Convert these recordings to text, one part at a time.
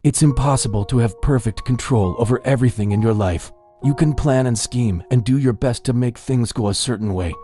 It's impossible to have perfect control over everything in your life. You can plan and scheme and do your best to make things go a certain way,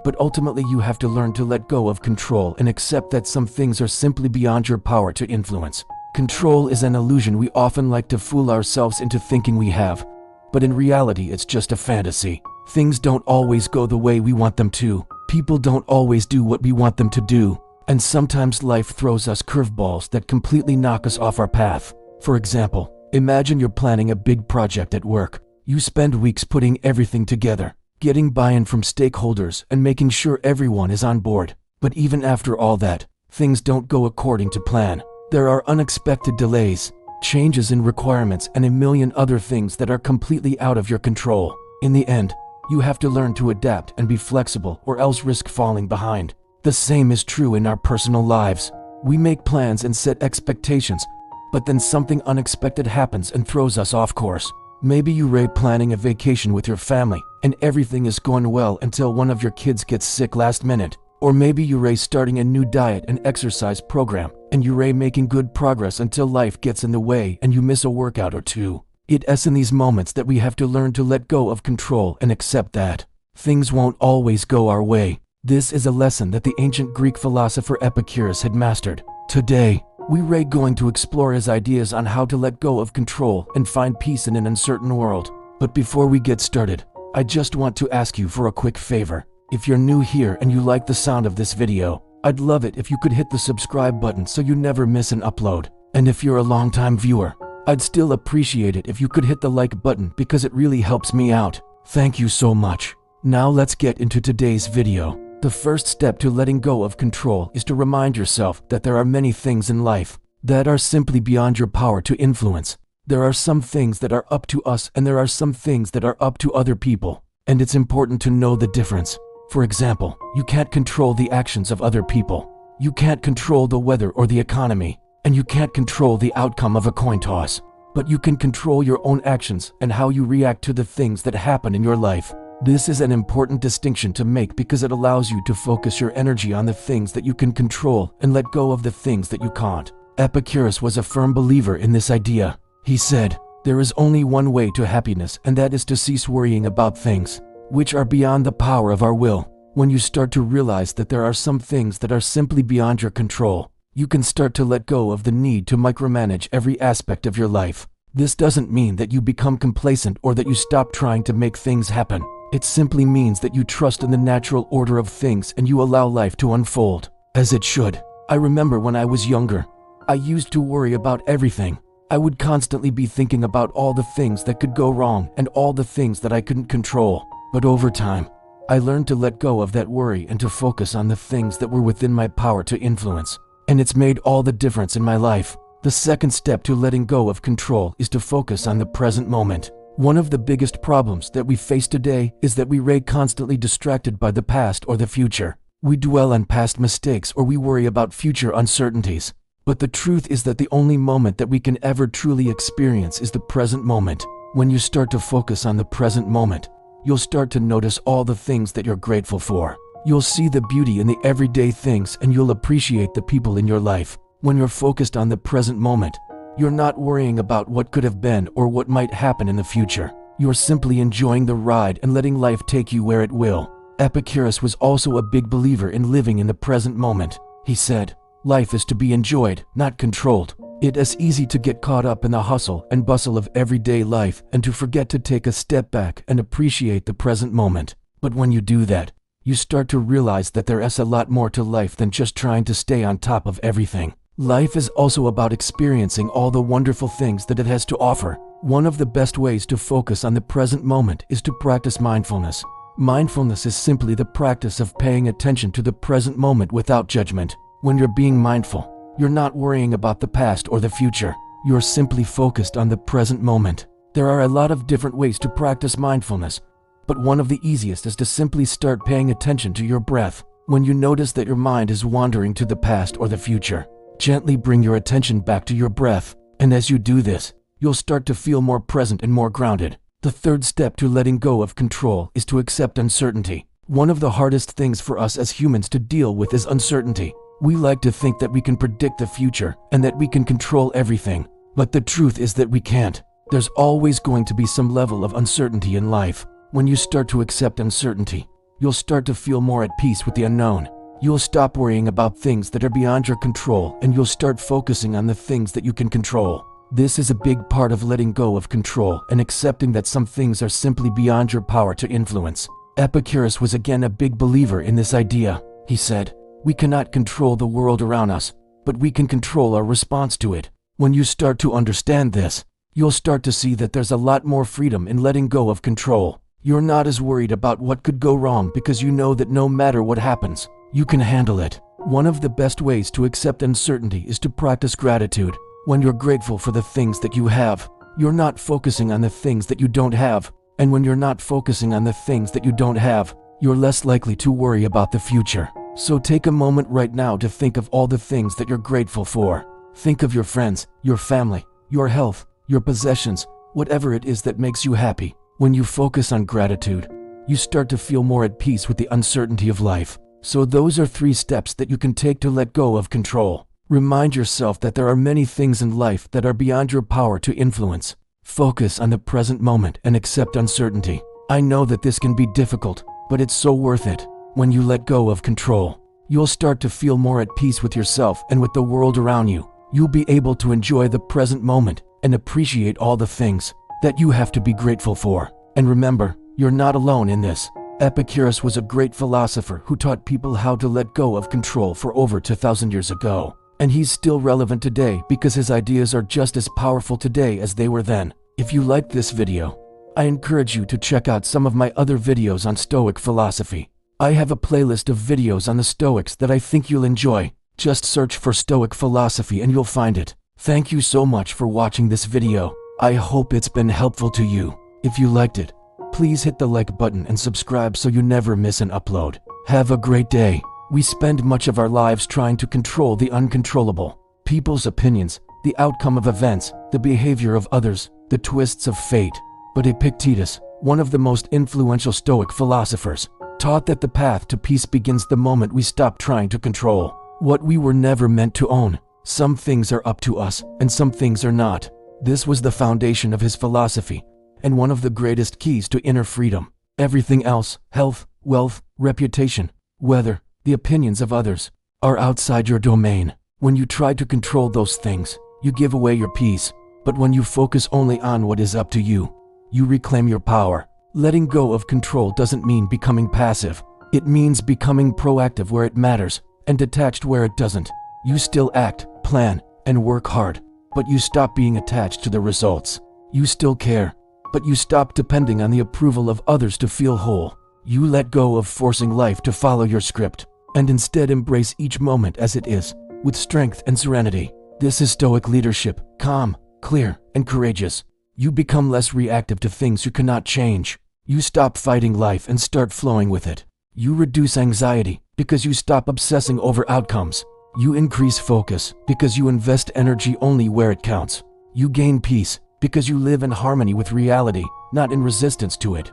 but ultimately you have to learn to let go of control and accept that some things are simply beyond your power to influence. Control is an illusion we often like to fool ourselves into thinking we have, but in reality it's just a fantasy. Things don't always go the way we want them to. People don't always do what we want them to do, and sometimes life throws us curveballs that completely knock us off our path. For example, imagine you're planning a big project at work. You spend weeks putting everything together, getting buy-in from stakeholders and making sure everyone is on board. But even after all that, things don't go according to plan. There are unexpected delays, changes in requirements, and a million other things that are completely out of your control. In the end, you have to learn to adapt and be flexible or else risk falling behind. The same is true in our personal lives. We make plans and set expectations, but then something unexpected happens and throws us off course. Maybe you're planning a vacation with your family and everything is going well until one of your kids gets sick last minute. Or maybe you're starting a new diet and exercise program and you're making good progress until life gets in the way and you miss a workout or two. It's in these moments that we have to learn to let go of control and accept that things won't always go our way. This is a lesson that the ancient Greek philosopher Epictetus had mastered. Today, we're going to explore his ideas on how to let go of control and find peace in an uncertain world. But before we get started, I just want to ask you for a quick favor. If you're new here and you like the sound of this video, I'd love it if you could hit the subscribe button so you never miss an upload. And if you're a longtime viewer, I'd still appreciate it if you could hit the like button because it really helps me out. Thank you so much. Now let's get into today's video. The first step to letting go of control is to remind yourself that there are many things in life that are simply beyond your power to influence. There are some things that are up to us and there are some things that are up to other people. And it's important to know the difference. For example, you can't control the actions of other people. You can't control the weather or the economy. And you can't control the outcome of a coin toss. But you can control your own actions and how you react to the things that happen in your life. This is an important distinction to make because it allows you to focus your energy on the things that you can control and let go of the things that you can't. Epictetus was a firm believer in this idea. He said, "There is only one way to happiness, and that is to cease worrying about things which are beyond the power of our will." When you start to realize that there are some things that are simply beyond your control, you can start to let go of the need to micromanage every aspect of your life. This doesn't mean that you become complacent or that you stop trying to make things happen. It simply means that you trust in the natural order of things and you allow life to unfold as it should. I remember when I was younger, I used to worry about everything. I would constantly be thinking about all the things that could go wrong and all the things that I couldn't control. But over time, I learned to let go of that worry and to focus on the things that were within my power to influence. And it's made all the difference in my life. The second step to letting go of control is to focus on the present moment. One of the biggest problems that we face today is that we're constantly distracted by the past or the future. We dwell on past mistakes or we worry about future uncertainties. But the truth is that the only moment that we can ever truly experience is the present moment. When you start to focus on the present moment, you'll start to notice all the things that you're grateful for. You'll see the beauty in the everyday things and you'll appreciate the people in your life. When you're focused on the present moment, you're not worrying about what could have been or what might happen in the future. You're simply enjoying the ride and letting life take you where it will. Epictetus was also a big believer in living in the present moment. He said, "Life is to be enjoyed, not controlled." It is easy to get caught up in the hustle and bustle of everyday life and to forget to take a step back and appreciate the present moment. But when you do that, you start to realize that there is a lot more to life than just trying to stay on top of everything. Life is also about experiencing all the wonderful things that it has to offer. One of the best ways to focus on the present moment is to practice mindfulness. Mindfulness is simply the practice of paying attention to the present moment without judgment. When you're being mindful, you're not worrying about the past or the future. You're simply focused on the present moment. There are a lot of different ways to practice mindfulness, but one of the easiest is to simply start paying attention to your breath. When you notice that your mind is wandering to the past or the future, gently bring your attention back to your breath, and as you do this, you'll start to feel more present and more grounded. The third step to letting go of control is to accept uncertainty. One of the hardest things for us as humans to deal with is uncertainty. We like to think that we can predict the future and that we can control everything. But the truth is that we can't. There's always going to be some level of uncertainty in life. When you start to accept uncertainty, you'll start to feel more at peace with the unknown. You'll stop worrying about things that are beyond your control, and you'll start focusing on the things that you can control. This is a big part of letting go of control and accepting that some things are simply beyond your power to influence. Epictetus was again a big believer in this idea. He said, "We cannot control the world around us, but we can control our response to it." When you start to understand this, you'll start to see that there's a lot more freedom in letting go of control. You're not as worried about what could go wrong because you know that no matter what happens, you can handle it. One of the best ways to accept uncertainty is to practice gratitude. When you're grateful for the things that you have, you're not focusing on the things that you don't have. And when you're not focusing on the things that you don't have, you're less likely to worry about the future. So take a moment right now to think of all the things that you're grateful for. Think of your friends, your family, your health, your possessions, whatever it is that makes you happy. When you focus on gratitude, you start to feel more at peace with the uncertainty of life. So those are 3 steps that you can take to let go of control. Remind yourself that there are many things in life that are beyond your power to influence. Focus on the present moment and accept uncertainty. I know that this can be difficult, but it's so worth it. When you let go of control, you'll start to feel more at peace with yourself and with the world around you. You'll be able to enjoy the present moment and appreciate all the things that you have to be grateful for. And remember, you're not alone in this. Epictetus was a great philosopher who taught people how to let go of control for over 2,000 years ago. And he's still relevant today because his ideas are just as powerful today as they were then. If you liked this video, I encourage you to check out some of my other videos on Stoic philosophy. I have a playlist of videos on the Stoics that I think you'll enjoy. Just search for Stoic philosophy and you'll find it. Thank you so much for watching this video. I hope it's been helpful to you. If you liked it, please hit the like button and subscribe so you never miss an upload. Have a great day. We spend much of our lives trying to control the uncontrollable. People's opinions, the outcome of events, the behavior of others, the twists of fate. But Epictetus, one of the most influential Stoic philosophers, taught that the path to peace begins the moment we stop trying to control what we were never meant to own. Some things are up to us, and some things are not. This was the foundation of his philosophy, and one of the greatest keys to inner freedom. Everything else, health, wealth, reputation, weather, the opinions of others, are outside your domain. When you try to control those things, you give away your peace. But when you focus only on what is up to you, you reclaim your power. Letting go of control doesn't mean becoming passive. It means becoming proactive where it matters and detached where it doesn't. You still act, plan, and work hard, but you stop being attached to the results. You still care, but you stop depending on the approval of others to feel whole. You let go of forcing life to follow your script, and instead embrace each moment as it is, with strength and serenity. This is Stoic leadership, calm, clear, and courageous. You become less reactive to things you cannot change. You stop fighting life and start flowing with it. You reduce anxiety because you stop obsessing over outcomes. You increase focus because you invest energy only where it counts. You gain peace because you live in harmony with reality, not in resistance to it.